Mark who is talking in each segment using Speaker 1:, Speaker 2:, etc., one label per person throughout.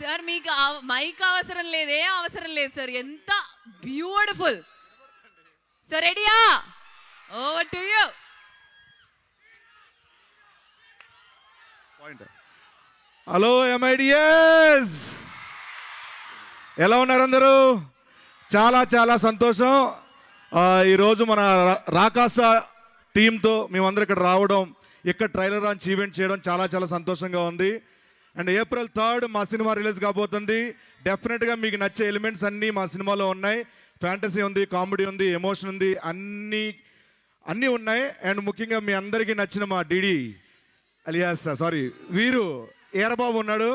Speaker 1: Sir మీకు mic అవసరం లేదు, ఏ అవసరం లేదు సార్. ఎంత బ్యూటిఫుల్ సార్. రెడీయా? Over to you.
Speaker 2: Hello MIDS, ఎలా ఉన్నారు అందరూ? చాలా చాలా సంతోషం. ఈరోజు మన రాకాస టీంతో మేమందరం ఇక్కడ రావడం, ఇక్కడ ట్రైలర్ లాంచ్ ఈవెంట్ చేయడం చాలా చాలా సంతోషంగా ఉంది. అండ్ April 3 మా సినిమా రిలీజ్ కాబోతుంది. డెఫినెట్గా మీకు నచ్చే ఎలిమెంట్స్ అన్నీ మా సినిమాలో ఉన్నాయి. ఫ్యాంటసీ ఉంది, కామెడీ ఉంది, ఎమోషన్ ఉంది, అన్నీ ఉన్నాయి. అండ్ ముఖ్యంగా మీ అందరికీ నచ్చిన మా డిడి అలియాస్ వీరు ఈరబాబు ఉన్నాడు.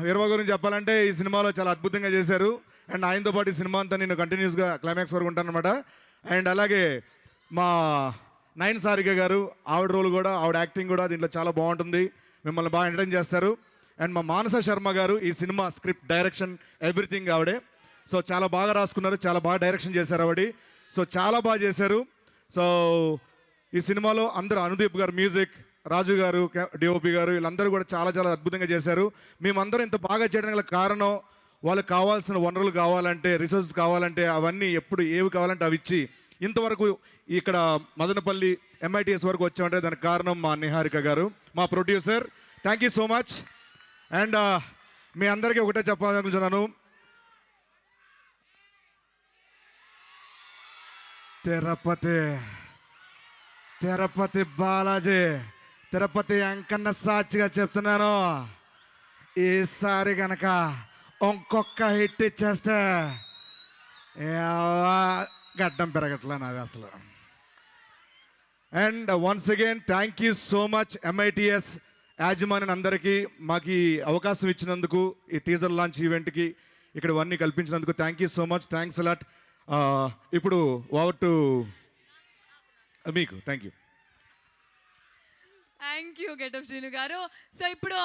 Speaker 2: వీరబాబు గురించి చెప్పాలంటే ఈ సినిమాలో చాలా అద్భుతంగా చేశారు. అండ్ ఆయనతో పాటు ఈ సినిమా అంతా నేను కంటిన్యూస్గా క్లైమాక్స్ వరకు ఉంటానన్నమాట. అండ్ అలాగే మా నయన్ సారిక గారు, ఆవిడ రోల్ కూడా, ఆవిడ యాక్టింగ్ కూడా దీంట్లో చాలా బాగుంటుంది. మిమ్మల్ని బాగా ఎంటర్టైన్ చేస్తారు. అండ్ మా మానస శర్మ గారు ఈ సినిమా స్క్రిప్ట్, డైరెక్షన్, ఎవ్రీథింగ్ ఆవిడే. సో చాలా బాగా రాసుకున్నారు, చాలా బాగా డైరెక్షన్ చేశారు ఆవిడ. సో చాలా బాగా చేశారు. సో ఈ సినిమాలో అందరూ, అనుదీప్ గారు మ్యూజిక్, రాజు గారు డిఓపి గారు, వీళ్ళందరూ కూడా చాలా చాలా అద్భుతంగా చేశారు. మేమందరం ఇంత బాగా చేయడానికి గల కారణం, వాళ్ళకి కావాల్సిన వనరులు కావాలంటే, రిసోర్సెస్ కావాలంటే అవన్నీ ఎప్పుడు ఏవి కావాలంటే అవి ఇచ్చి ఇంతవరకు ఇక్కడ మదనపల్లి MITS వరకు వచ్చామంటే దానికి కారణం మా నిహారిక గారు, మా producer. Thank you so much. And మీ అందరికీ ఒకటే చెప్పాలనుకుంటున్నాను, తిరుపతి బాలాజీ, తిరుపతి వెంకన్న సాక్షిగా చెప్తున్నాను, ఈసారి కనుక ఇంకొక హిట్ ఇచ్చేస్తే గడ్డం పెరగట్లా నాది అసలు. And once again thank you so much MITS యాజమాన్యం అందరికీ మాకు ఈ అవకాశం ఇచ్చినందుకు, ఈ టీజర్ లాంచ్ ఈవెంట్కి ఇక్కడ ఇవన్నీ కల్పించినందుకు thank you so much. Thanks a lot. ఇప్పుడు ఓవర్ టు మీకు. Thank you.
Speaker 1: Thank you getup Srinu garu. So ఇప్పుడు